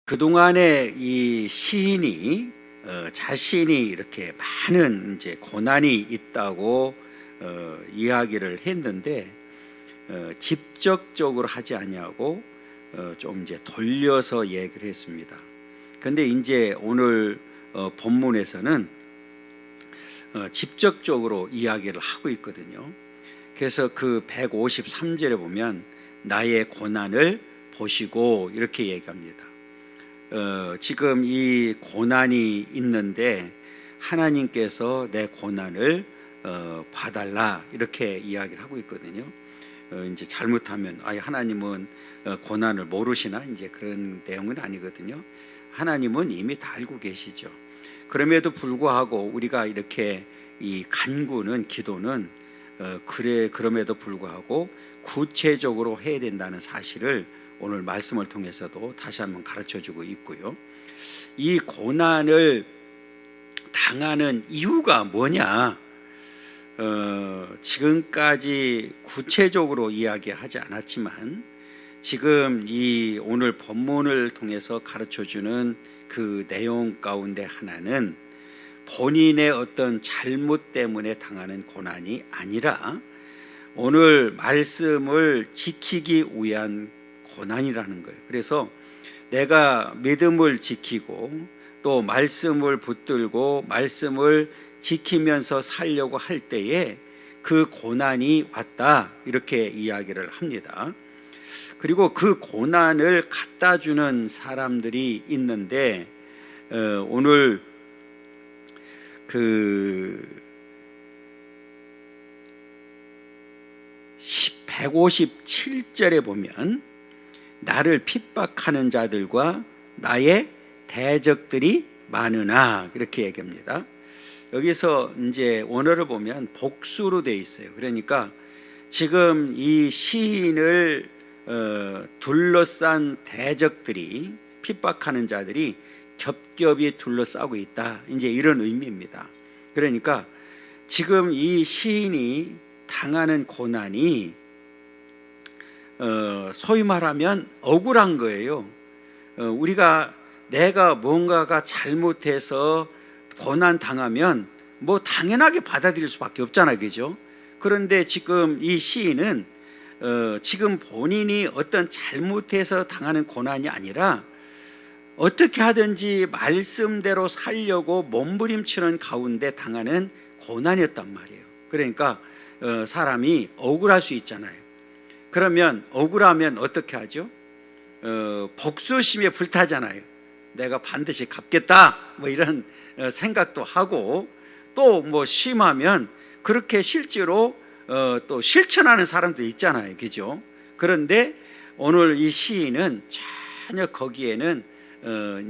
그동안에 이 시인이 자신이 이렇게 많은 이제 고난이 있다고 이야기를 했는데 직접적으로 하지 아니하고 좀 이제 돌려서 얘기를 했습니다. 근데 이제 오늘 본문에서는 직접적으로 이야기를 하고 있거든요. 그래서 그 153절에 보면 나의 고난을 보시고 이렇게 얘기합니다. 지금 이 고난이 있는데 하나님께서 내 고난을 봐달라 이렇게 이야기를 하고 있거든요. 이제 잘못하면 하나님은 고난을 모르시나 이제 그런 내용은 아니거든요. 하나님은 이미 다 알고 계시죠. 그럼에도 불구하고 우리가 이렇게 이 간구는 기도는 그럼에도 불구하고 구체적으로 해야 된다는 사실을 오늘 말씀을 통해서도 다시 한번 가르쳐주고 있고요. 이 고난을 당하는 이유가 뭐냐? 지금까지 구체적으로 이야기하지 않았지만 지금 이 오늘 본문을 통해서 가르쳐주는 그 내용 가운데 하나는 본인의 어떤 잘못 때문에 당하는 고난이 아니라 오늘 말씀을 지키기 위한 고난이라는 거예요. 그래서 내가 믿음을 지키고 또 말씀을 붙들고 말씀을 지키면서 살려고 할 때에 그 고난이 왔다 이렇게 이야기를 합니다. 그리고 그 고난을 갖다 주는 사람들이 있는데 오늘 그 157절에 보면 나를 핍박하는 자들과 나의 대적들이 많으나 이렇게 얘기합니다. 여기서 이제 원어를 보면 복수로 돼 있어요. 그러니까 지금 이 시인을 둘러싼 대적들이 핍박하는 자들이 겹겹이 둘러싸고 있다. 이제 이런 의미입니다. 그러니까 지금 이 시인이 당하는 고난이 소위 말하면 억울한 거예요. 우리가 내가 뭔가가 잘못해서 고난 당하면 뭐 당연하게 받아들일 수밖에 없잖아요, 그죠? 그런데 지금 이 시인은 지금 본인이 어떤 잘못해서 당하는 고난이 아니라 어떻게 하든지 말씀대로 살려고 몸부림치는 가운데 당하는 고난이었단 말이에요. 그러니까 사람이 억울할 수 있잖아요. 그러면 억울하면 어떻게 하죠? 복수심에 불타잖아요. 내가 반드시 갚겠다 뭐 이런 생각도 하고 또 뭐 심하면 그렇게 실제로 또 실천하는 사람도 있잖아요, 그죠? 그런데 오늘 이 시인은 전혀 거기에는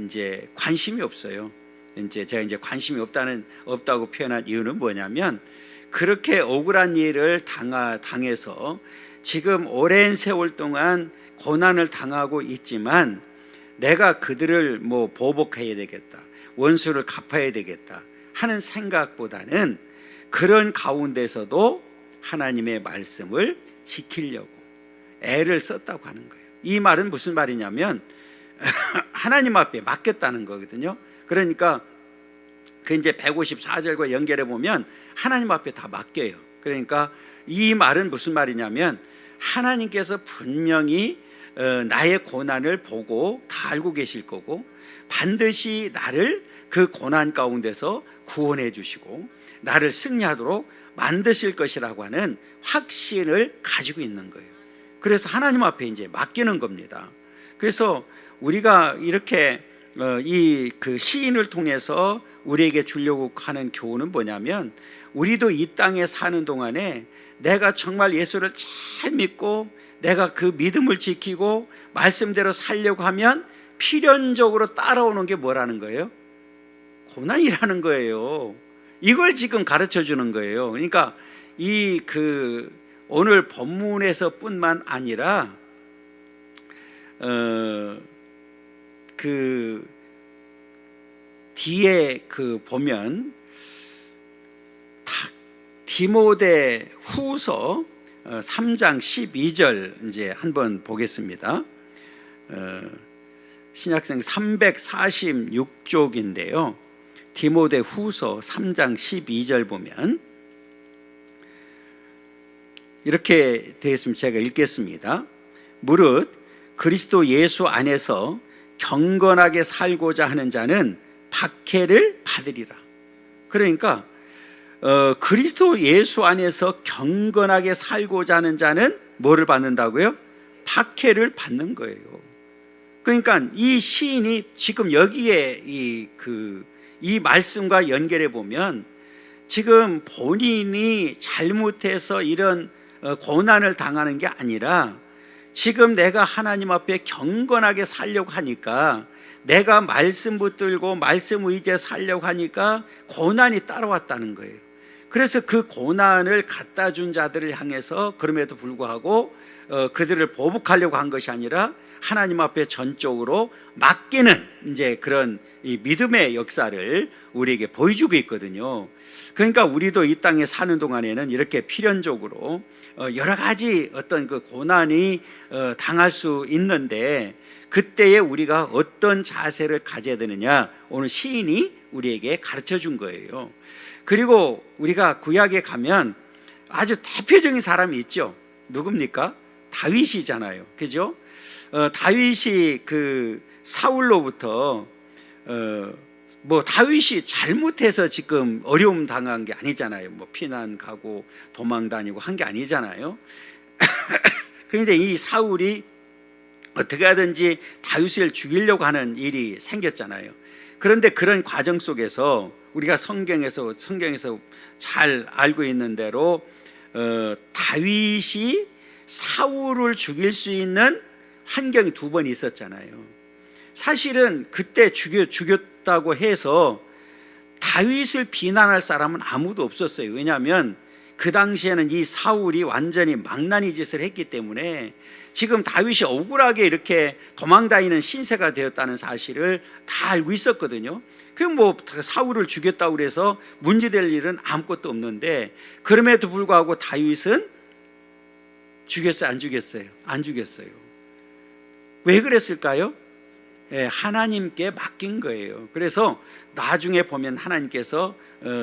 이제 관심이 없어요. 제가 이제 관심이 없다고 표현한 이유는 뭐냐면 그렇게 억울한 일을 당해서 지금 오랜 세월 동안 고난을 당하고 있지만 내가 그들을 뭐 보복해야 되겠다, 원수를 갚아야 되겠다 하는 생각보다는 그런 가운데서도 하나님의 말씀을 지키려고 애를 썼다고 하는 거예요. 이 말은 무슨 말이냐면 하나님 앞에 맡겼다는 거거든요. 그러니까 그 이제 154절과 연결해 보면 하나님 앞에 다 맡겨요. 그러니까 이 말은 무슨 말이냐면 하나님께서 분명히 나의 고난을 보고 다 알고 계실 거고 반드시 나를 그 고난 가운데서 구원해 주시고 나를 승리하도록 만드실 것이라고 하는 확신을 가지고 있는 거예요. 그래서 하나님 앞에 이제 맡기는 겁니다. 그래서 우리가 이렇게 이 그 시인을 통해서 우리에게 주려고 하는 교훈은 뭐냐면 우리도 이 땅에 사는 동안에 내가 정말 예수를 잘 믿고 내가 그 믿음을 지키고 말씀대로 살려고 하면 필연적으로 따라오는 게 뭐라는 거예요? 고난이라는 거예요. 이걸 지금 가르쳐 주는 거예요. 그러니까 이 그 오늘 본문에서뿐만 아니라 그 뒤에 그 보면 디모데 후서 3장 12절 이제 한번 보겠습니다. 신약성 346쪽인데요. 디모데 후서 3장 12절 보면 이렇게 되어 있습니다. 제가 읽겠습니다. 무릇 그리스도 예수 안에서 경건하게 살고자 하는 자는 박해를 받으리라. 그러니까 그리스도 예수 안에서 경건하게 살고자 하는 자는 뭐를 받는다고요? 박해를 받는 거예요. 그러니까 이 시인이 지금 여기에 이 말씀과 연결해 보면 지금 본인이 잘못해서 이런 고난을 당하는 게 아니라 지금 내가 하나님 앞에 경건하게 살려고 하니까, 내가 말씀 붙들고 말씀 의지해 살려고 하니까 고난이 따라왔다는 거예요. 그래서 그 고난을 갖다 준 자들을 향해서 그럼에도 불구하고 그들을 보복하려고 한 것이 아니라 하나님 앞에 전적으로 맡기는 이제 그런 이 믿음의 역사를 우리에게 보여주고 있거든요. 그러니까 우리도 이 땅에 사는 동안에는 이렇게 필연적으로 여러 가지 어떤 그 고난이 당할 수 있는데, 그때에 우리가 어떤 자세를 가져야 되느냐, 오늘 시인이 우리에게 가르쳐 준 거예요. 그리고 우리가 구약에 가면 아주 대표적인 사람이 있죠. 누굽니까? 다윗이잖아요. 그죠? 다윗이 그 사울로부터 뭐 다윗이 잘못해서 지금 어려움 당한 게 아니잖아요. 뭐 피난 가고 도망 다니고 한 게 아니잖아요. 그런데 이 사울이 어떻게 하든지 다윗을 죽이려고 하는 일이 생겼잖아요. 그런데 그런 과정 속에서 우리가 성경에서 잘 알고 있는 대로 다윗이 사울을 죽일 수 있는 환경이 두 번 있었잖아요. 사실은 그때 죽였다고 해서 다윗을 비난할 사람은 아무도 없었어요. 왜냐하면 그 당시에는 이 사울이 완전히 망나니 짓을 했기 때문에 지금 다윗이 억울하게 이렇게 도망다니는 신세가 되었다는 사실을 다 알고 있었거든요. 그럼 뭐 사울을 죽였다고 그래서 문제될 일은 아무것도 없는데, 그럼에도 불구하고 다윗은 죽였어요? 안 죽였어요? 안 죽였어요. 왜 그랬을까요? 하나님께 맡긴 거예요. 그래서 나중에 보면 하나님께서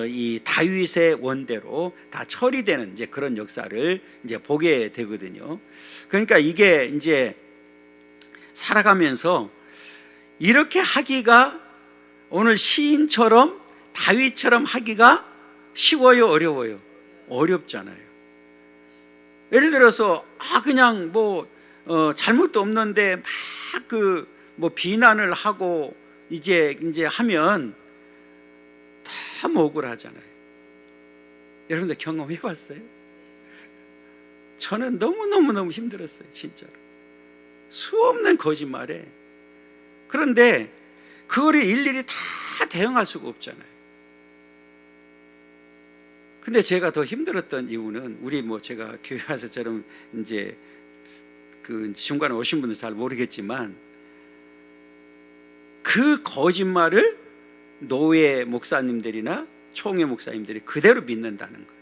이 다윗의 원대로 다 처리되는 이제 그런 역사를 이제 보게 되거든요. 그러니까 이게 이제 살아가면서 이렇게 하기가 오늘 시인처럼 다윗처럼 하기가 쉬워요, 어려워요? 어렵잖아요. 예를 들어서 그냥 뭐 잘못도 없는데 막 뭐 비난을 하고 이제 하면 참 억울하잖아요. 여러분들 경험해 봤어요? 저는 너무 힘들었어요, 진짜로. 수없는 거짓말에. 그런데 그거를 일일이 다 대응할 수가 없잖아요. 근데 제가 더 힘들었던 이유는, 우리 뭐 제가 교회 와서처럼 이제 그 중간에 오신 분들 잘 모르겠지만, 그 거짓말을 노예 목사님들이나 총회 목사님들이 그대로 믿는다는 거예요.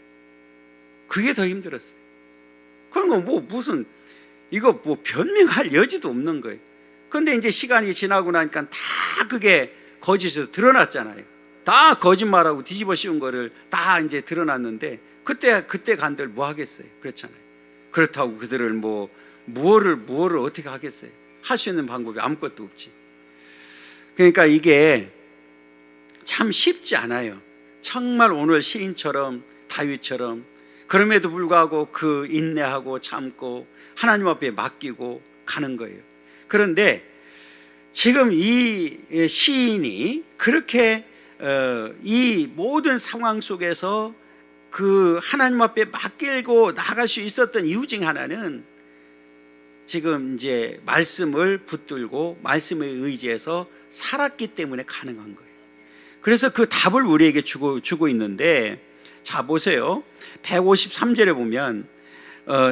그게 더 힘들었어요. 그런 거 무슨 이거 뭐 변명할 여지도 없는 거예요. 그런데 이제 시간이 지나고 나니까 다 그게 거짓으로 드러났잖아요. 다 거짓말하고 뒤집어 씌운 거를 다 이제 드러났는데, 그때 간들 뭐 하겠어요? 그렇잖아요. 그렇다고 그들을 무엇을 어떻게 하겠어요? 할 수 있는 방법이 아무것도 없지. 그러니까 이게 참 쉽지 않아요. 정말 오늘 시인처럼 다윗처럼 그럼에도 불구하고 그 인내하고 참고 하나님 앞에 맡기고 가는 거예요. 그런데 지금 이 시인이 그렇게 이 모든 상황 속에서 그 하나님 앞에 맡기고 나아갈 수 있었던 이유 중 하나는 지금 이제 말씀을 붙들고 말씀에 의지해서 살았기 때문에 가능한 거예요. 그래서 그 답을 우리에게 주고 있는데, 자 보세요. 153절에 보면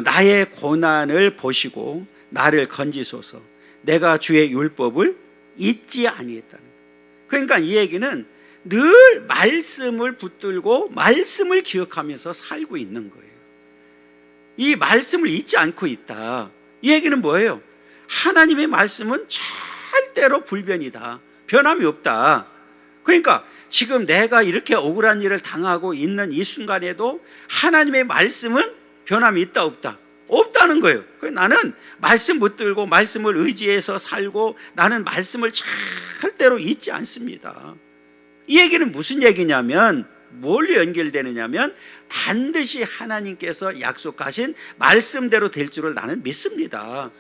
나의 고난을 보시고 나를 건지소서, 내가 주의 율법을 잊지 아니했다는 거예요. 그러니까 이 얘기는 늘 말씀을 붙들고 말씀을 기억하면서 살고 있는 거예요. 이 말씀을 잊지 않고 있다. 이 얘기는 뭐예요? 하나님의 말씀은 절대로 불변이다. 변함이 없다. 그러니까 지금 내가 이렇게 억울한 일을 당하고 있는 이 순간에도 하나님의 말씀은 변함이 있다 없다? 없다는 거예요. 나는 말씀 붙들고 말씀을 의지해서 살고 나는 말씀을 절대로 잊지 않습니다. 이 얘기는 무슨 얘기냐면 뭘로 연결되느냐면 반드시 하나님께서 약속하신 말씀대로 될 줄을 나는 믿습니다.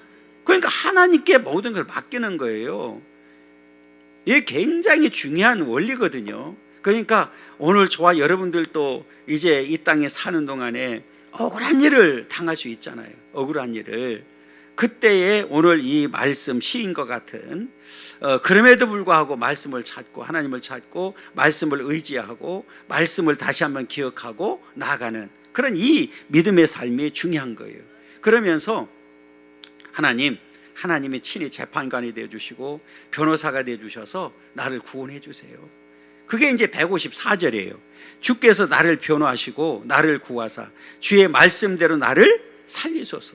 그러니까 하나님께 모든 걸 맡기는 거예요. 이게 굉장히 중요한 원리거든요. 그러니까 오늘 저와 여러분들도 이제 이 땅에 사는 동안에 억울한 일을 당할 수 있잖아요. 억울한 일을. 그때에 오늘 이 말씀 시인과 같은 그럼에도 불구하고 말씀을 찾고 하나님을 찾고 말씀을 의지하고 말씀을 다시 한번 기억하고 나아가는 그런 이 믿음의 삶이 중요한 거예요. 그러면서 하나님이 친히 재판관이 되어주시고 변호사가 되어주셔서 나를 구원해 주세요. 그게 이제 154절이에요. 주께서 나를 변호하시고 나를 구하사 주의 말씀대로 나를 살리소서.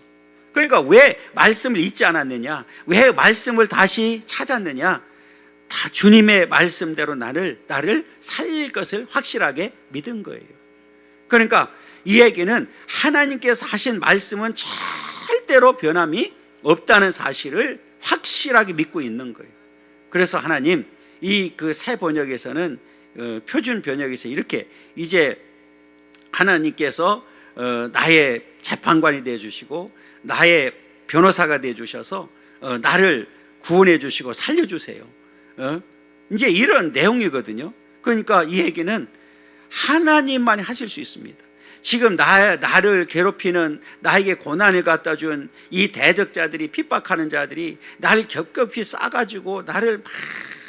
그러니까 왜 말씀을 잊지 않았느냐, 왜 말씀을 다시 찾았느냐, 다 주님의 말씀대로 나를 살릴 것을 확실하게 믿은 거예요. 그러니까 이 얘기는 하나님께서 하신 말씀은 절대로 변함이 없다는 사실을 확실하게 믿고 있는 거예요. 그래서 하나님 이 그 새 번역에서는 표준 번역에서 이렇게 이제 하나님께서 나의 재판관이 되어 주시고 나의 변호사가 되어 주셔서 나를 구원해 주시고 살려 주세요. 이제 이런 내용이거든요. 그러니까 이 얘기는 하나님만이 하실 수 있습니다. 지금 나를 괴롭히는, 나에게 고난을 갖다 준 이 대적자들이, 핍박하는 자들이 나를 겹겹이 싸가지고 나를 막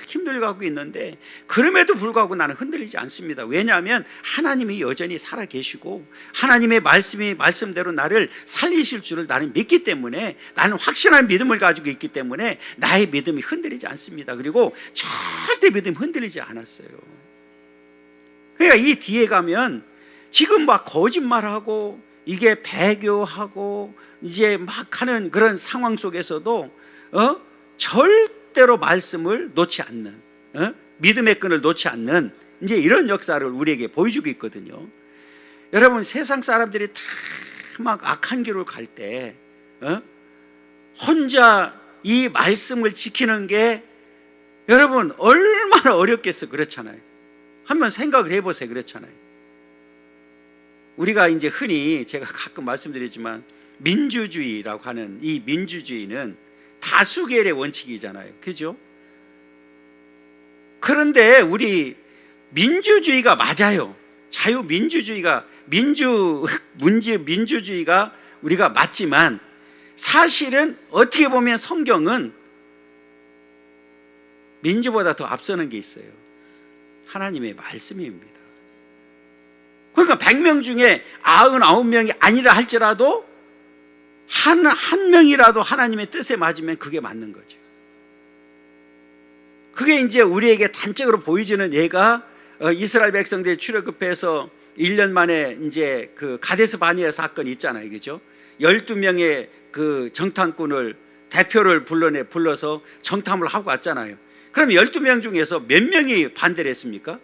힘들게 하고 있는데 그럼에도 불구하고 나는 흔들리지 않습니다. 왜냐하면 하나님이 여전히 살아계시고 하나님의 말씀대로 나를 살리실 줄을 나는 믿기 때문에, 나는 확실한 믿음을 가지고 있기 때문에 나의 믿음이 흔들리지 않습니다. 그리고 절대 믿음이 흔들리지 않았어요. 그러니까 이 뒤에 가면 지금 막 거짓말하고 이게 배교하고 이제 막 하는 그런 상황 속에서도 절대로 말씀을 놓지 않는, 믿음의 끈을 놓지 않는 이제 이런 역사를 우리에게 보여주고 있거든요. 여러분, 세상 사람들이 다 막 악한 길을 갈 때 혼자 이 말씀을 지키는 게 여러분 얼마나 어렵겠어. 그렇잖아요. 한번 생각을 해보세요. 그렇잖아요. 우리가 이제 흔히 제가 가끔 말씀드리지만 민주주의라고 하는 이 민주주의는 다수결의 원칙이잖아요. 그죠? 그런데 우리 민주주의가 맞아요. 자유민주주의가 민주주의가 우리가 맞지만 사실은 어떻게 보면 성경은 민주보다 더 앞서는 게 있어요. 하나님의 말씀입니다. 그러니까 100명 중에 99명이 아니라 할지라도 한 명이라도 하나님의 뜻에 맞으면 그게 맞는 거죠. 그게 이제 우리에게 단적으로 보여지는 예가 이스라엘 백성들이 출애굽해서 1년 만에 이제 그 가데스 바니아 사건이 있잖아요. 그죠? 12명의 그 정탐꾼을 대표를 불러서 정탐을 하고 왔잖아요. 그럼 12명 중에서 몇 명이 반대를 했습니까?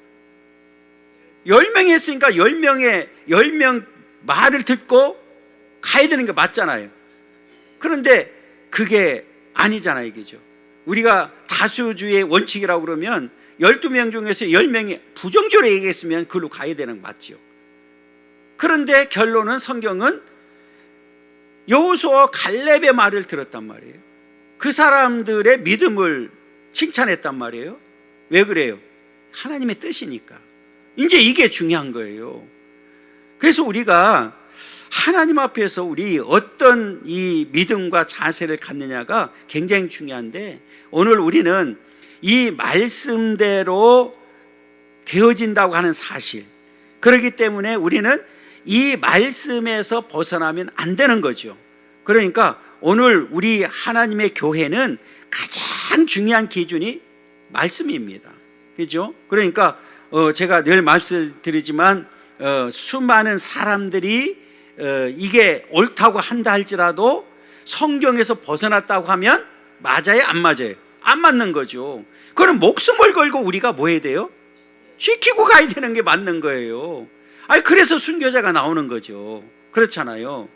10명이 했으니까 10명 말을 듣고 가야 되는 게 맞잖아요. 그런데 그게 아니잖아요. 그죠? 우리가 다수주의 원칙이라고 그러면 12명 중에서 10명이 부정적으로 얘기했으면 그걸로 가야 되는 거 맞죠. 그런데 결론은 성경은 여호수아와 갈렙의 말을 들었단 말이에요. 그 사람들의 믿음을 칭찬했단 말이에요. 왜 그래요? 하나님의 뜻이니까. 이제 이게 중요한 거예요. 그래서 우리가 하나님 앞에서 우리 어떤 이 믿음과 자세를 갖느냐가 굉장히 중요한데, 오늘 우리는 이 말씀대로 되어진다고 하는 사실, 그렇기 때문에 우리는 이 말씀에서 벗어나면 안 되는 거죠. 그러니까 오늘 우리 하나님의 교회는 가장 중요한 기준이 말씀입니다. 그죠? 그러니까 제가 늘 말씀드리지만 수많은 사람들이 이게 옳다고 한다 할지라도 성경에서 벗어났다고 하면 맞아요, 안 맞아요? 안 맞는 거죠. 그럼 목숨을 걸고 우리가 뭐 해야 돼요? 지키고 가야 되는 게 맞는 거예요. 아니, 그래서 순교자가 나오는 거죠. 그렇잖아요.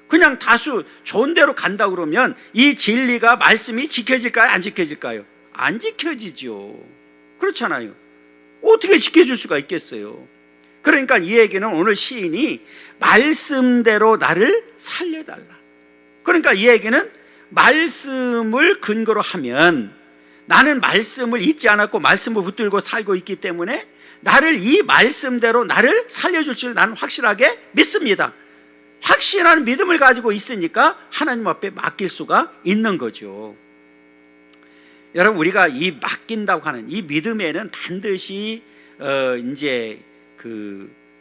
그냥 다수 좋은 대로 간다 그러면 이 진리가, 말씀이 지켜질까요? 안 지켜질까요? 안 지켜지죠. 그렇잖아요. 어떻게 지켜줄 수가 있겠어요? 그러니까 이 얘기는 오늘 시인이 말씀대로 나를 살려달라. 그러니까 이 얘기는 말씀을 근거로 하면, 나는 말씀을 잊지 않았고 말씀을 붙들고 살고 있기 때문에 나를, 이 말씀대로 나를 살려줄 줄 나는 확실하게 믿습니다. 확실한 믿음을 가지고 있으니까 하나님 앞에 맡길 수가 있는 거죠. 여러분, 우리가 이 맡긴다고 하는 이 믿음에는 반드시 이제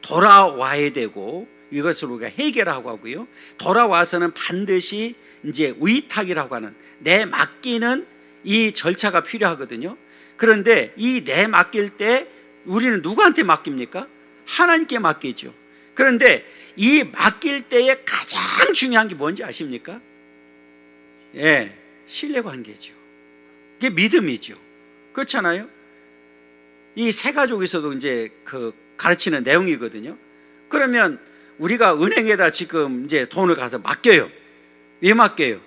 돌아와야 되고, 이것을 우리가 해결하고 하고요. 돌아와서는 반드시 이제 위탁이라고 하는 내 맡기는 이 절차가 필요하거든요. 그런데 이 내 맡길 때 우리는 누구한테 맡깁니까? 하나님께 맡기죠. 그런데 이 맡길 때에 가장 중요한 게 뭔지 아십니까? 예, 신뢰관계죠. 그게 믿음이죠. 그렇잖아요. 이 세 가족에서도 이제 가르치는 내용이거든요. 그러면 우리가 은행에다 지금 이제 돈을 가서 맡겨요. 왜 맡겨요?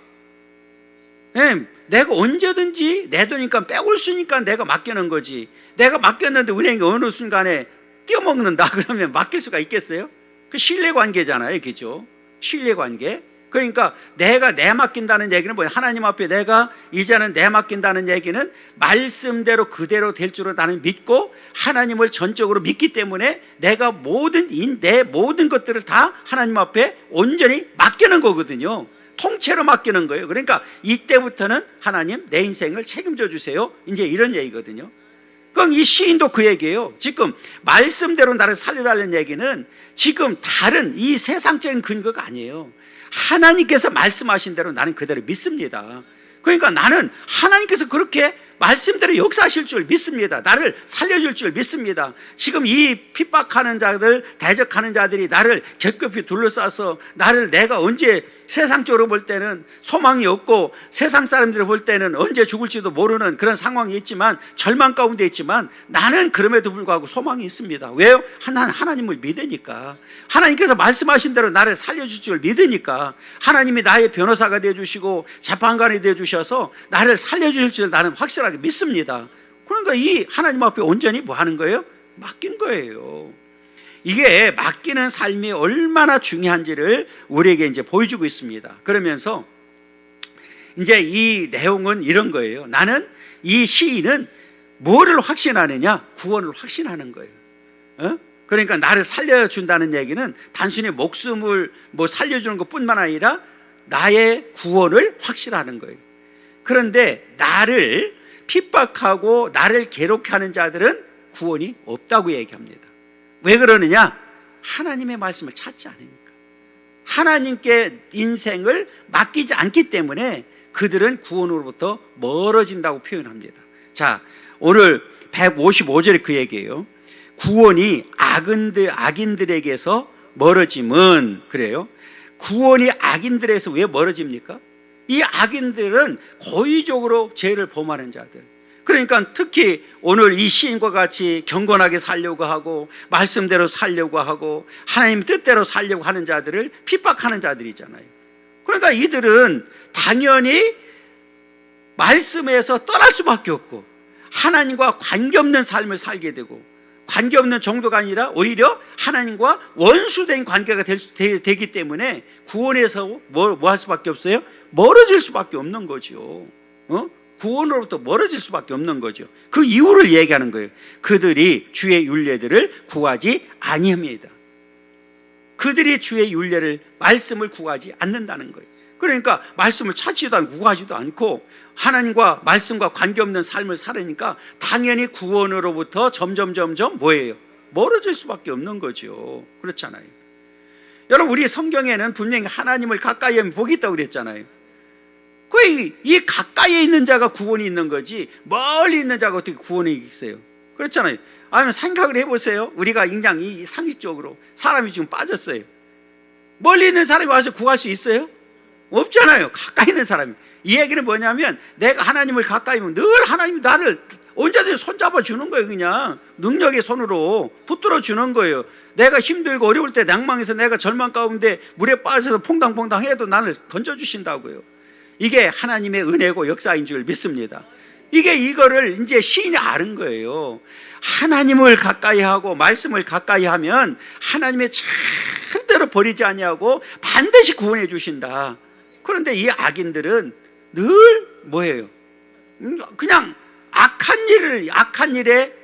예, 내가 언제든지 내 돈이니까 빼올 수 있으니까 내가 맡기는 거지. 내가 맡겼는데 은행이 어느 순간에 띄어먹는다 그러면 맡길 수가 있겠어요? 그 신뢰관계잖아요. 그죠? 신뢰관계. 그러니까 내가 내 맡긴다는 얘기는 뭐예요? 하나님 앞에 내가 이제는 내 맡긴다는 얘기는 말씀대로 그대로 될 줄로 나는 믿고 하나님을 전적으로 믿기 때문에 내가 내 모든 것들을 다 하나님 앞에 온전히 맡기는 거거든요. 통째로 맡기는 거예요. 그러니까 이때부터는 하나님 내 인생을 책임져 주세요. 이제 이런 얘기거든요. 그럼 이 시인도 그 얘기예요. 지금 말씀대로 나를 살려달라는 얘기는 지금 다른 이 세상적인 근거가 아니에요. 하나님께서 말씀하신 대로 나는 그대로 믿습니다. 그러니까 나는 하나님께서 그렇게 말씀대로 역사하실 줄 믿습니다. 나를 살려줄 줄 믿습니다. 지금 이 핍박하는 자들, 대적하는 자들이 나를 겹겹이 둘러싸서 나를, 내가 언제 세상적으로 볼 때는 소망이 없고 세상 사람들이 볼 때는 언제 죽을지도 모르는 그런 상황이 있지만, 절망 가운데 있지만 나는 그럼에도 불구하고 소망이 있습니다. 왜요? 하나님을 믿으니까. 하나님께서 말씀하신 대로 나를 살려줄 줄 믿으니까. 하나님이 나의 변호사가 되어주시고 재판관이 되어주셔서 나를 살려줄 줄 나는 확실하게 믿습니다. 그러니까 이 하나님 앞에 온전히 뭐 하는 거예요? 맡긴 거예요. 이게 맡기는 삶이 얼마나 중요한지를 우리에게 이제 보여주고 있습니다. 그러면서 이제 이 내용은 이런 거예요. 나는, 이 시인은 뭐를 확신하느냐? 구원을 확신하는 거예요. 그러니까 나를 살려준다는 얘기는 단순히 목숨을 뭐 살려주는 것뿐만 아니라 나의 구원을 확신하는 거예요. 그런데 나를 핍박하고 나를 괴롭게하는 자들은 구원이 없다고 얘기합니다. 왜 그러느냐? 하나님의 말씀을 찾지 않으니까. 하나님께 인생을 맡기지 않기 때문에 그들은 구원으로부터 멀어진다고 표현합니다. 자, 오늘 155절에 그 얘기예요. 구원이 악인들에게서 멀어짐은, 그래요. 구원이 악인들에서 왜 멀어집니까? 이 악인들은 고의적으로 죄를 범하는 자들. 그러니까 특히 오늘 이 시인과 같이 경건하게 살려고 하고 말씀대로 살려고 하고 하나님 뜻대로 살려고 하는 자들을 핍박하는 자들이잖아요. 그러니까 이들은 당연히 말씀에서 떠날 수밖에 없고 하나님과 관계없는 삶을 살게 되고, 관계없는 정도가 아니라 오히려 하나님과 원수된 관계가 되기 때문에 구원에서 뭐 할 수밖에 없어요? 멀어질 수밖에 없는 거죠. 구원으로부터 멀어질 수밖에 없는 거죠. 그 이유를 얘기하는 거예요. 그들이 주의 율례들을 구하지 아니합니다. 그들이 주의 율례를, 말씀을 구하지 않는다는 거예요. 그러니까 말씀을 찾지도 않고 구하지도 않고 하나님과 말씀과 관계없는 삶을 살으니까 당연히 구원으로부터 점점 뭐예요? 멀어질 수밖에 없는 거죠. 그렇잖아요. 여러분, 우리 성경에는 분명히 하나님을 가까이 하면 복이 있다고 그랬잖아요. 이 가까이에 있는 자가 구원이 있는 거지 멀리 있는 자가 어떻게 구원이 있어요? 그렇잖아요. 아니면 생각을 해보세요. 우리가 그냥 이 상식적으로 사람이 지금 빠졌어요. 멀리 있는 사람이 와서 구할 수 있어요? 없잖아요. 가까이 있는 사람이. 이 얘기는 뭐냐면 내가 하나님을 가까이 하면 늘 하나님이 나를 언제든지 손잡아 주는 거예요. 그냥 능력의 손으로 붙들어 주는 거예요. 내가 힘들고 어려울 때 낭망해서 내가 절망 가운데 물에 빠져서 퐁당퐁당 해도 나를 건져주신다고요. 이게 하나님의 은혜고 역사인 줄 믿습니다. 이거를 이제 시인이 아는 거예요. 하나님을 가까이 하고 말씀을 가까이 하면 하나님의 절대로 버리지 아니하고 반드시 구원해 주신다. 그런데 이 악인들은 늘 뭐예요? 그냥 악한 일에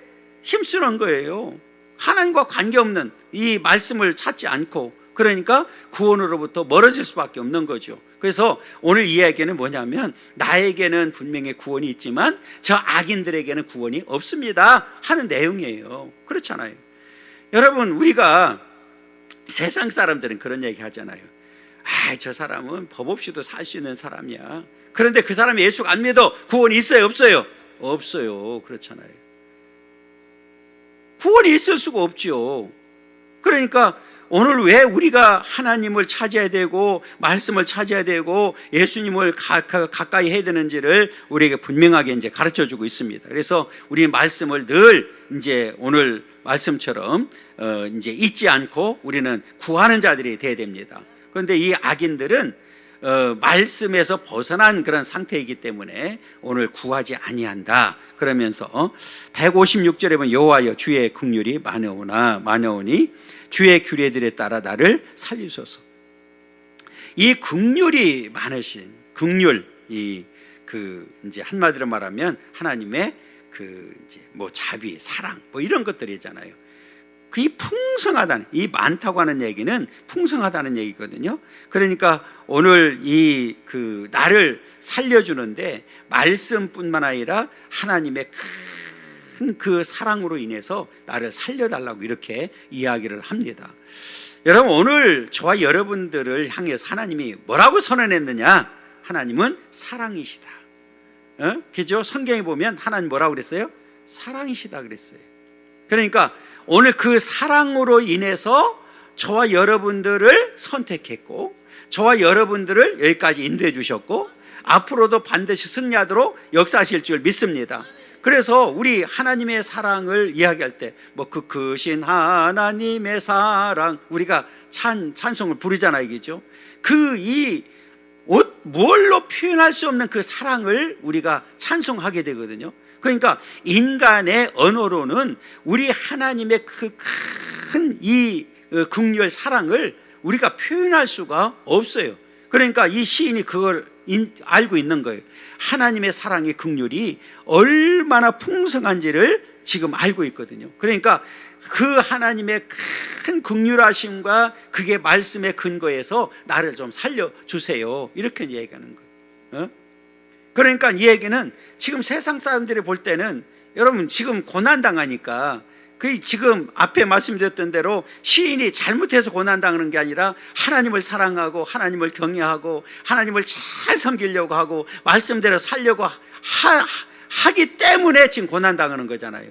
힘쓰는 거예요. 하나님과 관계없는 이 말씀을 찾지 않고, 그러니까 구원으로부터 멀어질 수밖에 없는 거죠. 그래서 오늘 이야기는 뭐냐면 나에게는 분명히 구원이 있지만 저 악인들에게는 구원이 없습니다 하는 내용이에요. 그렇잖아요. 여러분, 우리가 세상 사람들은 그런 얘기 하잖아요. 저 사람은 법 없이도 살 수 있는 사람이야. 그런데 그 사람이 예수 안 믿어. 구원이 있어요, 없어요? 없어요. 그렇잖아요. 구원이 있을 수가 없지요. 그러니까 오늘 왜 우리가 하나님을 찾아야 되고 말씀을 찾아야 되고 예수님을 가까이 해야 되는지를 우리에게 분명하게 이제 가르쳐 주고 있습니다. 그래서 우리 말씀을 늘 이제 오늘 말씀처럼 이제 잊지 않고 우리는 구하는 자들이 돼야 됩니다. 그런데 이 악인들은 말씀에서 벗어난 그런 상태이기 때문에 오늘 구하지 아니한다. 그러면서 156절에 보면 여호와여 주의 긍휼이 많으오니 주의 규례들에 따라 나를 살리소서. 이 긍휼이 많으신 긍휼, 이제 한마디로 말하면 하나님의 이제 뭐 자비, 사랑 뭐 이런 것들이잖아요. 이 풍성하다는, 이 많다고 하는 얘기는 풍성하다는 얘기거든요. 그러니까 오늘 나를 살려주는데 말씀뿐만 아니라 하나님의 큰 그 사랑으로 인해서 나를 살려달라고 이렇게 이야기를 합니다. 여러분, 오늘 저와 여러분들을 향해서 하나님이 뭐라고 선언했느냐? 하나님은 사랑이시다. 그죠? 성경에 보면 하나님 뭐라고 그랬어요? 사랑이시다 그랬어요. 그러니까 오늘 그 사랑으로 인해서 저와 여러분들을 선택했고 저와 여러분들을 여기까지 인도해 주셨고 앞으로도 반드시 승리하도록 역사하실 줄 믿습니다. 그래서 우리 하나님의 사랑을 이야기할 때 뭐 그 크신 하나님의 사랑 우리가 찬송을 부르잖아요. 이게죠. 뭘로 표현할 수 없는 그 사랑을 우리가 찬송하게 되거든요. 그러니까 인간의 언어로는 우리 하나님의 그 큰 이 긍휼 사랑을 우리가 표현할 수가 없어요. 그러니까 이 시인이 그걸 알고 있는 거예요. 하나님의 사랑의 긍휼이 얼마나 풍성한지를 지금 알고 있거든요. 그러니까 그 하나님의 큰 긍휼하심과 그게 말씀의 근거에서 나를 좀 살려주세요. 이렇게 얘기하는 거예요. 그러니까 이 얘기는 지금 세상 사람들이 볼 때는 여러분 지금 고난당하니까 그 지금 앞에 말씀드렸던 대로 시인이 잘못해서 고난당하는 게 아니라 하나님을 사랑하고 하나님을 경외하고 하나님을 잘 섬기려고 하고 말씀대로 살려고 하기 때문에 지금 고난당하는 거잖아요.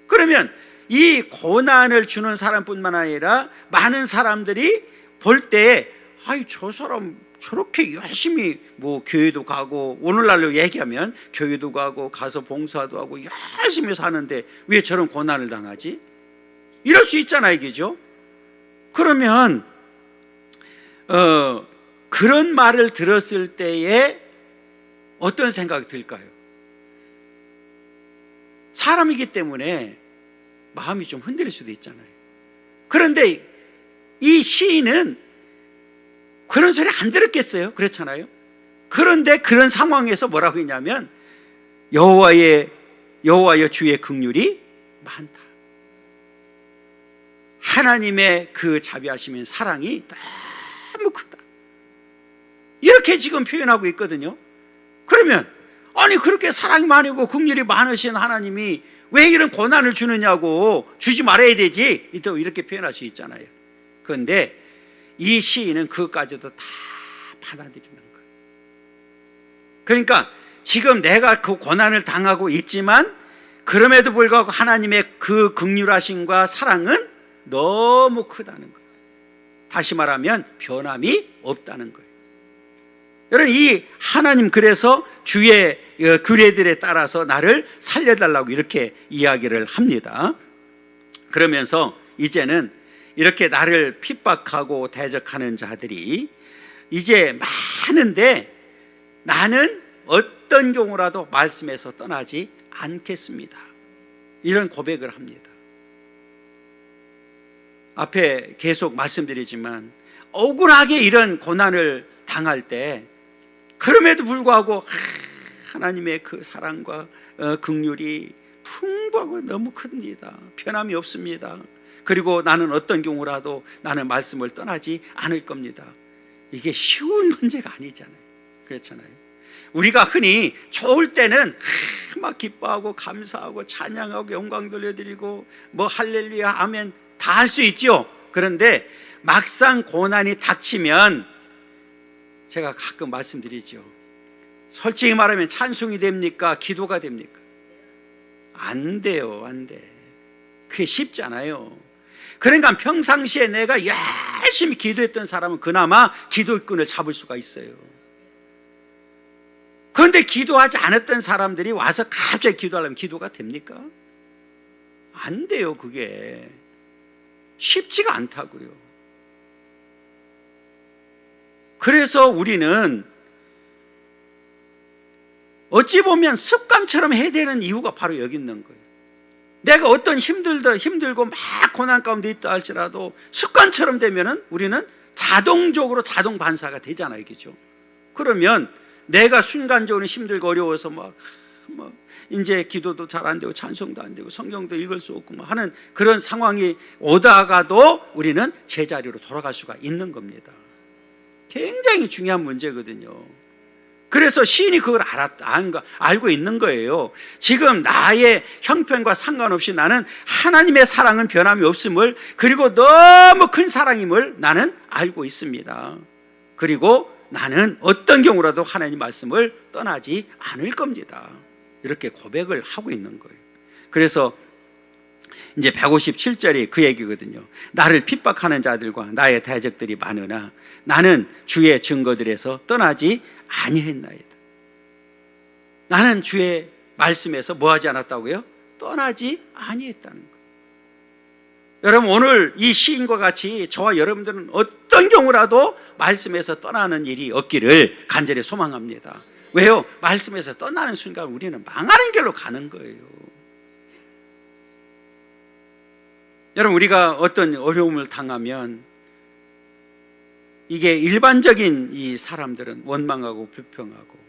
그러면 이 고난을 주는 사람뿐만 아니라 많은 사람들이 볼 때 저 사람 저렇게 열심히 뭐 교회도 가고 오늘날로 얘기하면 교회도 가서 봉사도 하고 열심히 사는데 왜 저런 고난을 당하지? 이럴 수 있잖아요. 이게죠. 그러면 그런 말을 들었을 때에 어떤 생각이 들까요? 사람이기 때문에 마음이 좀 흔들릴 수도 있잖아요. 그런데 이 시인은 그런 소리 안 들었겠어요? 그렇잖아요. 그런데 그런 상황에서 뭐라고 했냐면 여호와여 주의 긍휼이 많다. 하나님의 그 자비하시면 사랑이 너무 크다. 이렇게 지금 표현하고 있거든요. 그러면 아니 그렇게 사랑이 많고 긍휼이 많으신 하나님이 왜 이런 고난을 주느냐고, 주지 말아야 되지, 또 이렇게 표현할 수 있잖아요. 그런데 이 시인은 그것까지도 다 받아들이는 거예요. 그러니까 지금 내가 그 고난을 당하고 있지만 그럼에도 불구하고 하나님의 그 긍휼하심과 사랑은 너무 크다는 거예요. 다시 말하면 변함이 없다는 거예요. 여러분, 이 하나님 그래서 주의 규례들에 따라서 나를 살려달라고 이렇게 이야기를 합니다. 그러면서 이제는 이렇게 나를 핍박하고 대적하는 자들이 이제 많은데 나는 어떤 경우라도 말씀에서 떠나지 않겠습니다. 이런 고백을 합니다. 앞에 계속 말씀드리지만 억울하게 이런 고난을 당할 때 그럼에도 불구하고 하나님의 그 사랑과 긍휼이 풍부하고 너무 큽니다. 변함이 없습니다. 그리고 나는 어떤 경우라도 나는 말씀을 떠나지 않을 겁니다. 이게 쉬운 문제가 아니잖아요. 그렇잖아요. 우리가 흔히 좋을 때는 막 기뻐하고 감사하고 찬양하고 영광 돌려드리고 뭐 할렐루야 아멘 다 할 수 있죠. 그런데 막상 고난이 닥치면 제가 가끔 말씀드리죠. 솔직히 말하면 찬송이 됩니까? 기도가 됩니까? 안 돼요. 안 돼. 그게 쉽잖아요. 그러니까 평상시에 내가 열심히 기도했던 사람은 그나마 기도권을 잡을 수가 있어요. 그런데 기도하지 않았던 사람들이 와서 갑자기 기도하려면 기도가 됩니까? 안 돼요. 그게 쉽지가 않다고요. 그래서 우리는 어찌 보면 습관처럼 해야 되는 이유가 바로 여기 있는 거예요. 내가 어떤 힘들고 막 고난 가운데 있다 할지라도 습관처럼 되면은 우리는 자동적으로 자동 반사가 되잖아요. 그죠? 그러면 내가 순간적으로 힘들고 어려워서 막 이제 기도도 잘 안 되고 찬송도 안 되고 성경도 읽을 수 없고 하는 그런 상황이 오다가도 우리는 제자리로 돌아갈 수가 있는 겁니다. 굉장히 중요한 문제거든요. 그래서 시인이 그걸 알고 있는 거예요. 지금 나의 형편과 상관없이 나는 하나님의 사랑은 변함이 없음을, 그리고 너무 큰 사랑임을 나는 알고 있습니다. 그리고 나는 어떤 경우라도 하나님 말씀을 떠나지 않을 겁니다. 이렇게 고백을 하고 있는 거예요. 그래서 이제 157절이 그 얘기거든요. 나를 핍박하는 자들과 나의 대적들이 많으나 나는 주의 증거들에서 떠나지 아니했나이다. 나는 주의 말씀에서 뭐 하지 않았다고요? 떠나지 아니했다는 거예요. 여러분, 오늘 이 시인과 같이 저와 여러분들은 어떤 경우라도 말씀에서 떠나는 일이 없기를 간절히 소망합니다. 왜요? 말씀에서 떠나는 순간 우리는 망하는 길로 가는 거예요. 여러분, 우리가 어떤 어려움을 당하면 이게 일반적인 이 사람들은 원망하고 불평하고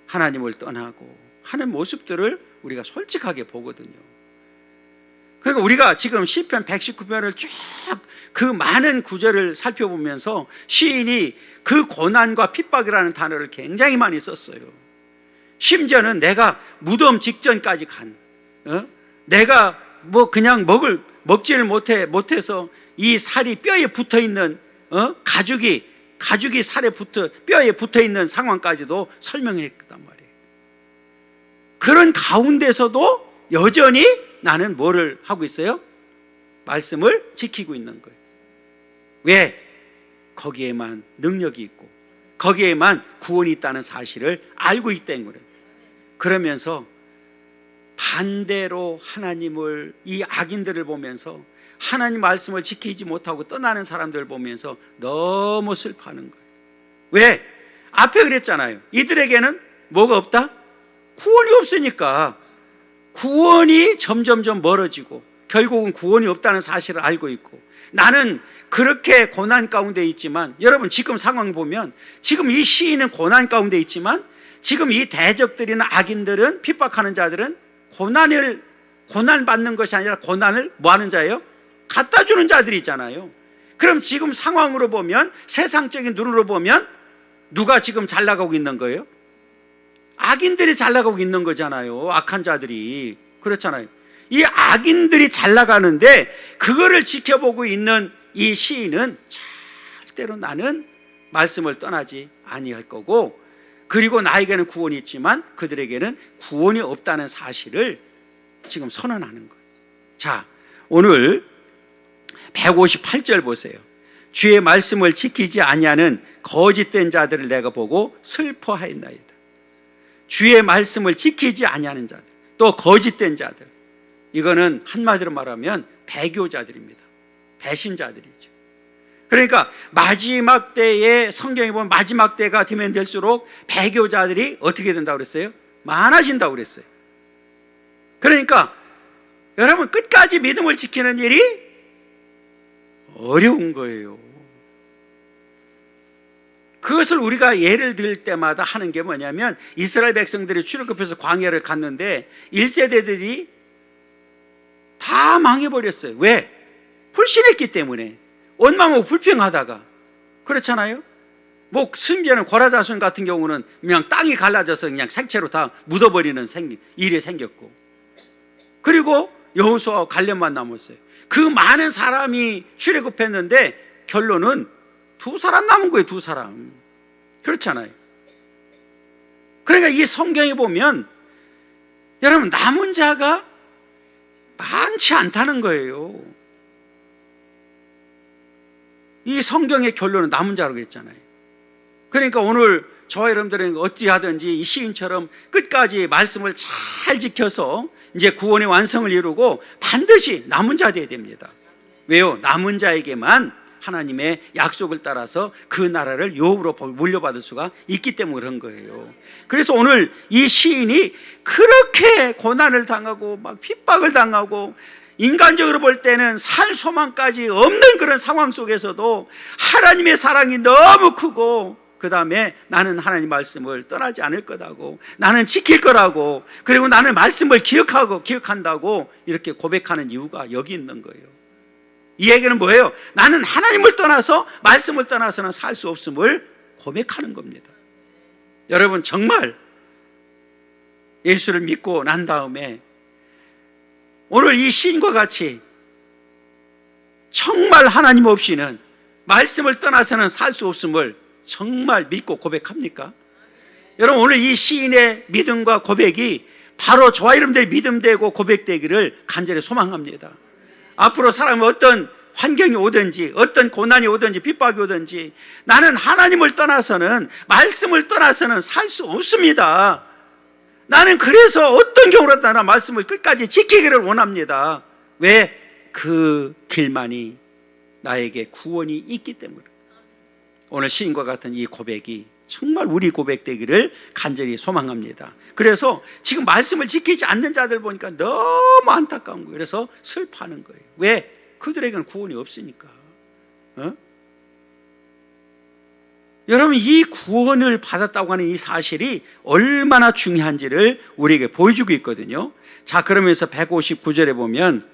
하나님을 떠나고 하는 모습들을 우리가 솔직하게 보거든요. 그러니까 우리가 지금 시편 119편을 쭉 그 많은 구절을 살펴보면서 시인이 그 고난과 핍박이라는 단어를 굉장히 많이 썼어요. 심지어는 내가 무덤 직전까지 내가 뭐 그냥 먹지를 못해서 이 살이 뼈에 붙어 있는 가죽이 살에 뼈에 붙어 있는 상황까지도 설명했단 말이에요. 그런 가운데서도 여전히 나는 뭐를 하고 있어요? 말씀을 지키고 있는 거예요. 왜? 거기에만 능력이 있고 거기에만 구원이 있다는 사실을 알고 있기 때문에. 그러면서 반대로 하나님을, 이 악인들을 보면서 하나님 말씀을 지키지 못하고 떠나는 사람들을 보면서 너무 슬퍼하는 거예요. 왜? 앞에 그랬잖아요. 이들에게는 뭐가 없다? 구원이 없으니까. 구원이 점점점 멀어지고 결국은 구원이 없다는 사실을 알고 있고, 나는 그렇게 고난 가운데 있지만, 여러분 지금 상황 보면 지금 이 시인은 고난 가운데 있지만 지금 이 대적들이나 악인들은, 핍박하는 자들은 고난 받는 것이 아니라 고난을 뭐 하는 자예요? 갖다 주는 자들이잖아요. 그럼 지금 상황으로 보면, 세상적인 눈으로 보면 누가 지금 잘 나가고 있는 거예요? 악인들이 잘 나가고 있는 거잖아요. 악한 자들이. 그렇잖아요. 이 악인들이 잘 나가는데 그거를 지켜보고 있는 이 시인은 절대로 나는 말씀을 떠나지 아니할 거고, 그리고 나에게는 구원이 있지만 그들에게는 구원이 없다는 사실을 지금 선언하는 거예요. 자, 오늘 158절 보세요. 주의 말씀을 지키지 아니하는 거짓된 자들을 내가 보고 슬퍼하였나이다. 주의 말씀을 지키지 아니하는 자들, 또 거짓된 자들, 이거는 한마디로 말하면 배교자들입니다. 배신자들이죠. 그러니까 마지막 때에, 성경에 보면 마지막 때가 되면 될수록 배교자들이 어떻게 된다고 그랬어요? 많아진다고 그랬어요. 그러니까 여러분, 끝까지 믿음을 지키는 일이 어려운 거예요. 그것을 우리가 예를 들 때마다 하는 게 뭐냐면, 이스라엘 백성들이 출애굽해서 광야를 갔는데 1세대들이 다 망해버렸어요. 왜? 불신했기 때문에. 원망하고 불평하다가. 그렇잖아요? 뭐 심지어는 고라자손 같은 경우는 그냥 땅이 갈라져서 그냥 생채로 다 묻어버리는 일이 생겼고, 그리고 여호수아와 갈렙만 남았어요. 그 많은 사람이 출애굽했는데 결론은 2사람 남은 거예요. 2사람. 그렇잖아요. 그러니까 이 성경에 보면 여러분, 남은 자가 많지 않다는 거예요. 이 성경의 결론은 남은 자라고 그랬잖아요. 그러니까 오늘 저와 여러분들은 어찌하든지 이 시인처럼 끝까지 말씀을 잘 지켜서 이제 구원의 완성을 이루고 반드시 남은 자 되어야 됩니다. 왜요? 남은 자에게만 하나님의 약속을 따라서 그 나라를 유업으로 물려받을 수가 있기 때문에 그런 거예요. 그래서 오늘 이 시인이 그렇게 고난을 당하고 막 핍박을 당하고 인간적으로 볼 때는 살 소망까지 없는 그런 상황 속에서도 하나님의 사랑이 너무 크고, 그 다음에 나는 하나님 말씀을 떠나지 않을 거라고, 나는 지킬 거라고, 그리고 나는 말씀을 기억한다고 이렇게 고백하는 이유가 여기 있는 거예요. 이 얘기는 뭐예요? 나는 하나님을 떠나서, 말씀을 떠나서는 살 수 없음을 고백하는 겁니다. 여러분, 정말 예수를 믿고 난 다음에 오늘 이 시인과 같이 정말 하나님 없이는, 말씀을 떠나서는 살 수 없음을 정말 믿고 고백합니까? 여러분, 오늘 이 시인의 믿음과 고백이 바로 저와 여러분들의 믿음되고 고백되기를 간절히 소망합니다. 앞으로 사람이 어떤 환경이 오든지, 어떤 고난이 오든지, 핍박이 오든지, 나는 하나님을 떠나서는, 말씀을 떠나서는 살 수 없습니다. 나는 그래서 어떤 경우라도 나는 말씀을 끝까지 지키기를 원합니다. 왜? 그 길만이 나에게 구원이 있기 때문에. 오늘 시인과 같은 이 고백이 정말 우리 고백되기를 간절히 소망합니다. 그래서 지금 말씀을 지키지 않는 자들 보니까 너무 안타까운 거예요. 그래서 슬퍼하는 거예요. 왜? 그들에게는 구원이 없으니까. 여러분, 이 구원을 받았다고 하는 이 사실이 얼마나 중요한지를 우리에게 보여주고 있거든요. 자, 그러면서 159절에 보면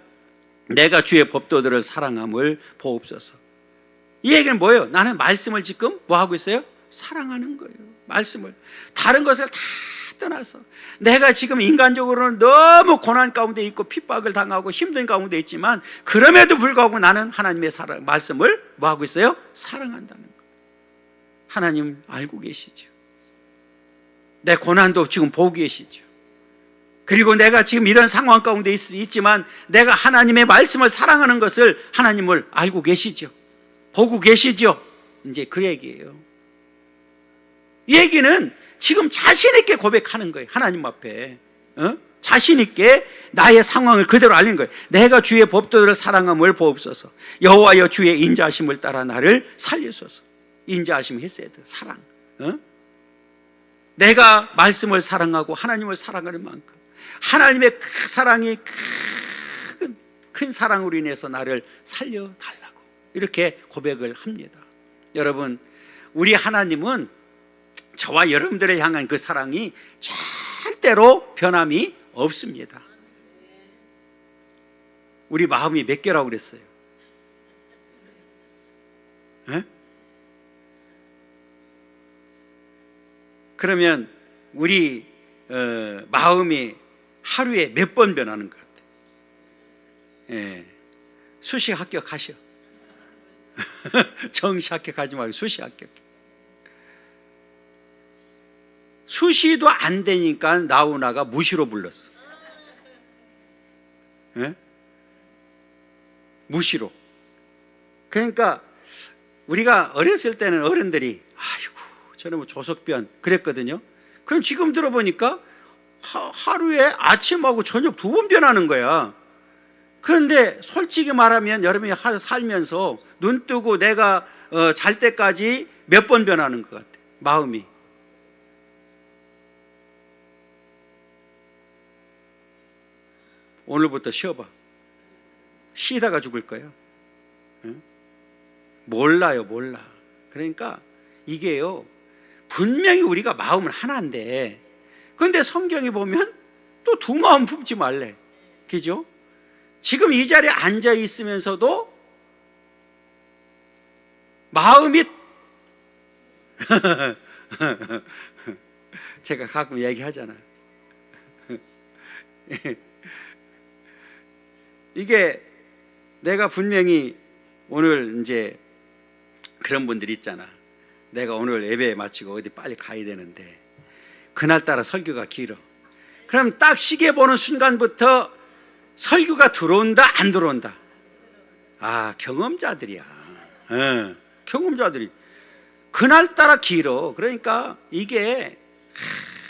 내가 주의 법도들을 사랑함을 보옵소서. 이 얘기는 뭐예요? 나는 말씀을 지금 뭐 하고 있어요? 사랑하는 거예요. 말씀을. 다른 것을 다 떠나서 내가 지금 인간적으로는 너무 고난 가운데 있고 핍박을 당하고 힘든 가운데 있지만, 그럼에도 불구하고 나는 하나님의 말씀을 뭐 하고 있어요? 사랑한다는 거예요. 하나님 알고 계시죠. 내 고난도 지금 보고 계시죠. 그리고 내가 지금 이런 상황 가운데 있지만 내가 하나님의 말씀을 사랑하는 것을 하나님을 알고 계시죠. 보고 계시죠. 이제 그 얘기예요. 이 얘기는 지금 자신 있게 고백하는 거예요. 하나님 앞에 자신 있게 나의 상황을 그대로 알리는 거예요. 내가 주의 법도들을 사랑함을 보옵소서. 여호와여 주의 인자하심을 따라 나를 살리소서. 인자하심, 헤세드, 사랑. 내가 말씀을 사랑하고 하나님을 사랑하는 만큼 하나님의 그 사랑이 큰 사랑으로 인해서 나를 살려달라고 이렇게 고백을 합니다. 여러분, 우리 하나님은 저와 여러분들을 향한 그 사랑이 절대로 변함이 없습니다. 우리 마음이 몇 개라고 그랬어요? 에? 그러면 우리 마음이 하루에 몇 번 변하는 것 같아요? 예. 수시 합격하셔. 정시 합격하지 말고 수시 합격. 수시도 안 되니까 나훈아가 무시로 불렀어. 예? 무시로. 그러니까 우리가 어렸을 때는 어른들이 아이고 저는 뭐 조석변 그랬거든요. 그럼 지금 들어보니까 하루에 아침하고 저녁 2번 변하는 거야. 그런데 솔직히 말하면 여러분이 하루 살면서 눈 뜨고 내가 잘 때까지 몇 번 변하는 것 같아, 마음이. 오늘부터 쉬어봐. 쉬다가 죽을 거야. 응? 몰라요, 몰라. 그러니까 이게요, 분명히 우리가 마음은 하나인데, 그런데 성경에 보면 또 두 마음 품지 말래. 그죠? 지금 이 자리에 앉아 있으면서도 마음이 제가 가끔 얘기하잖아. 이게 내가 분명히 오늘 이제 그런 분들 있잖아. 내가 오늘 예배 마치고 어디 빨리 가야 되는데 그날따라 설교가 길어. 그럼 딱 시계 보는 순간부터 설교가 들어온다 안 들어온다. 아, 경험자들이야. 경험자들이 그날따라 길어. 그러니까 이게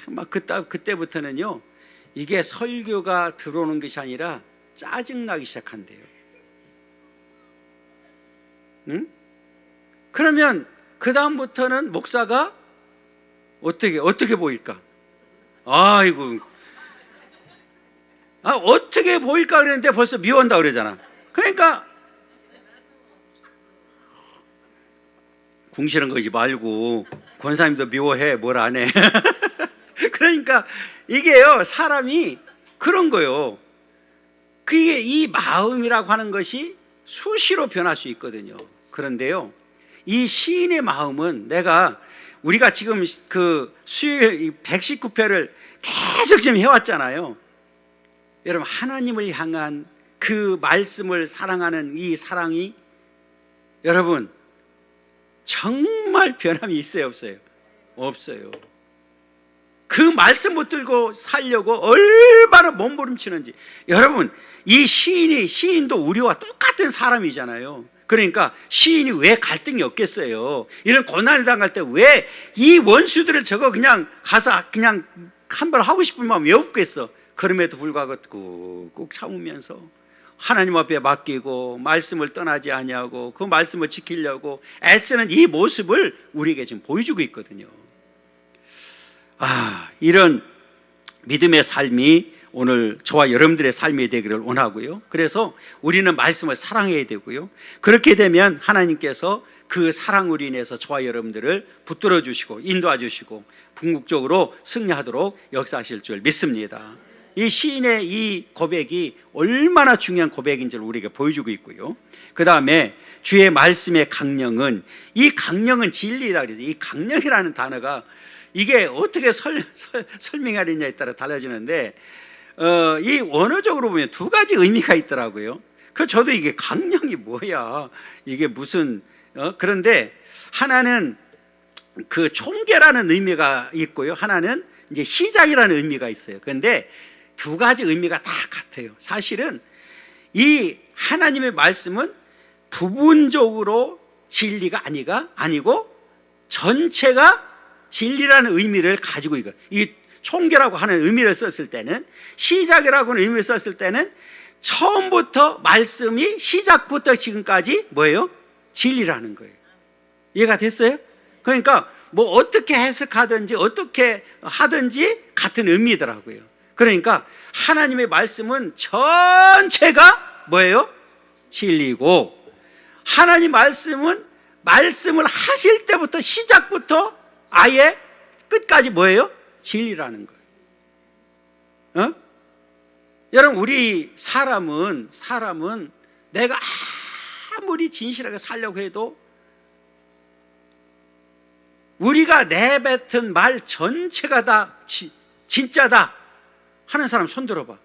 막 그때부터는요, 이게 설교가 들어오는 것이 아니라 짜증나기 시작한대요. 응? 그러면 그 다음부터는 목사가 어떻게 보일까? 아이고, 어떻게 보일까 그랬는데 벌써 미워한다 그러잖아. 그러니까 궁시렁 거지 말고 권사님도 미워해, 뭘 안 해. 그러니까 이게요, 사람이 그런 거요. 그게 이 마음이라고 하는 것이 수시로 변할 수 있거든요. 그런데요, 이 시인의 마음은 우리가 지금 그 수요일 119회를 계속 지금 해왔잖아요. 여러분, 하나님을 향한 그 말씀을 사랑하는 이 사랑이 여러분 정말 변함이 있어요, 없어요? 없어요. 그 말씀 붙들고 살려고 얼마나 몸부림치는지. 여러분, 이 시인도 우리와 똑같은 사람이잖아요. 그러니까 시인이 왜 갈등이 없겠어요? 이런 고난을 당할 때 왜 이 원수들을 저거 그냥 가서 그냥 한 번 하고 싶은 마음 왜 없겠어? 그럼에도 불구하고 꾹꾹 참으면서 하나님 앞에 맡기고 말씀을 떠나지 아니하고 그 말씀을 지키려고 애쓰는 이 모습을 우리에게 지금 보여주고 있거든요. 이런 믿음의 삶이 오늘 저와 여러분들의 삶이 되기를 원하고요. 그래서 우리는 말씀을 사랑해야 되고요. 그렇게 되면 하나님께서 그 사랑으로 인해서 저와 여러분들을 붙들어 주시고 인도해 주시고 궁극적으로 승리하도록 역사하실 줄 믿습니다. 이 시인의 이 고백이 얼마나 중요한 고백인지를 우리에게 보여주고 있고요. 그 다음에 주의 말씀의 강령은, 이 강령은 진리이다 그래서 이 강령이라는 단어가 이게 어떻게 설명하느냐에 따라 달라지는데 이 원어적으로 보면 두 가지 의미가 있더라고요. 저도 이게 강령이 뭐야, 이게 무슨 그런데 하나는 그 총계라는 의미가 있고요, 하나는 이제 시작이라는 의미가 있어요. 그런데 두 가지 의미가 다 같아요. 사실은 이 하나님의 말씀은 부분적으로 진리가 아니고 전체가 진리라는 의미를 가지고 있고, 이 총계라고 하는 의미를 썼을 때는, 시작이라고 하는 의미를 썼을 때는 처음부터 말씀이 시작부터 지금까지 뭐예요? 진리라는 거예요. 이해가 됐어요? 그러니까 뭐 어떻게 해석하든지 어떻게 하든지 같은 의미더라고요. 그러니까 하나님의 말씀은 전체가 뭐예요? 진리고, 하나님 말씀은 말씀을 하실 때부터 시작부터 아예 끝까지 뭐예요? 진리라는 거예요. 여러분, 우리 사람은 내가 아무리 진실하게 살려고 해도 우리가 내뱉은 말 전체가 다 진짜다 하는 사람 손 들어봐.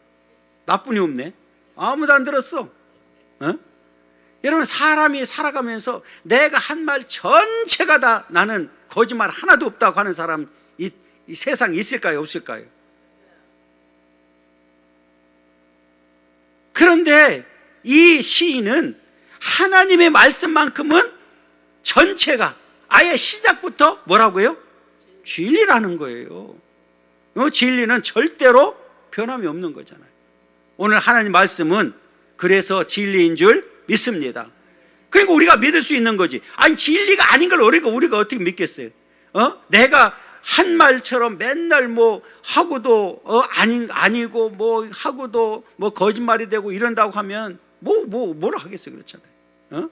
나뿐이 없네. 아무도 안 들었어. 여러분, 사람이 살아가면서 내가 한 말 전체가 다 나는 거짓말 하나도 없다고 하는 사람 이 세상에 있을까요, 없을까요? 그런데 이 시인은 하나님의 말씀만큼은 전체가 아예 시작부터 뭐라고요? 진리라는 거예요. 진리는 절대로 변함이 없는 거잖아요. 오늘 하나님 말씀은 그래서 진리인 줄 믿습니다. 그러니까 우리가 믿을 수 있는 거지. 아니 진리가 아닌 걸 우리가 어떻게 믿겠어요? 내가 한 말처럼 맨날 뭐 하고도 아니고 뭐 하고도 뭐 거짓말이 되고 이런다고 하면 뭐라 하겠어요? 그렇잖아요.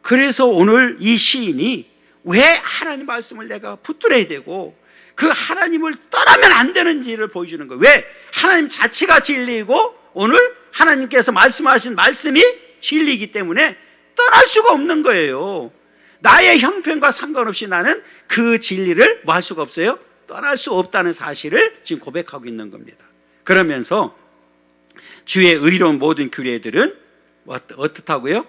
그래서 오늘 이 시인이 왜 하나님 말씀을 내가 붙들어야 되고 그 하나님을 떠나면 안 되는지를 보여주는 거예요. 왜? 하나님 자체가 진리이고 오늘 하나님께서 말씀하신 말씀이 진리이기 때문에 떠날 수가 없는 거예요. 나의 형편과 상관없이 나는 그 진리를 뭐 할 수가 없어요? 떠날 수 없다는 사실을 지금 고백하고 있는 겁니다. 그러면서 주의 의로운 모든 규례들은 어떻다고요?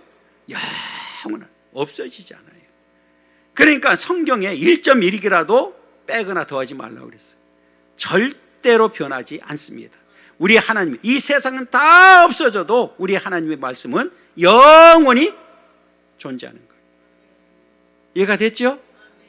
영원히 없어지지 않아요. 그러니까 성경에 1.1이라도 빼거나 더하지 말라고 그랬어요. 절대로 변하지 않습니다. 우리 하나님, 이 세상은 다 없어져도 우리 하나님의 말씀은 영원히 존재하는 거예요. 이해가 됐죠?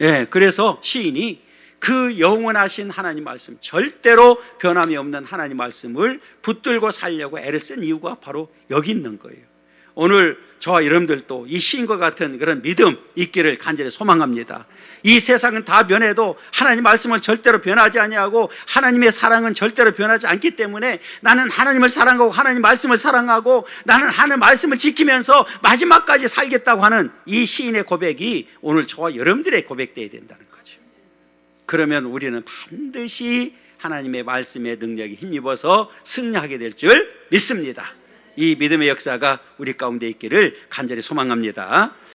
예, 그래서 시인이 그 영원하신 하나님 말씀, 절대로 변함이 없는 하나님 말씀을 붙들고 살려고 애를 쓴 이유가 바로 여기 있는 거예요. 오늘 저와 여러분들도 이 시인과 같은 그런 믿음 있기를 간절히 소망합니다. 이 세상은 다 변해도 하나님 말씀은 절대로 변하지 아니하고 하나님의 사랑은 절대로 변하지 않기 때문에 나는 하나님을 사랑하고 하나님 말씀을 사랑하고 나는 하나님 말씀을 지키면서 마지막까지 살겠다고 하는 이 시인의 고백이 오늘 저와 여러분들의 고백되어야 된다는 거죠. 그러면 우리는 반드시 하나님의 말씀의 능력에 힘입어서 승리하게 될 줄 믿습니다. 이 믿음의 역사가 우리 가운데 있기를 간절히 소망합니다.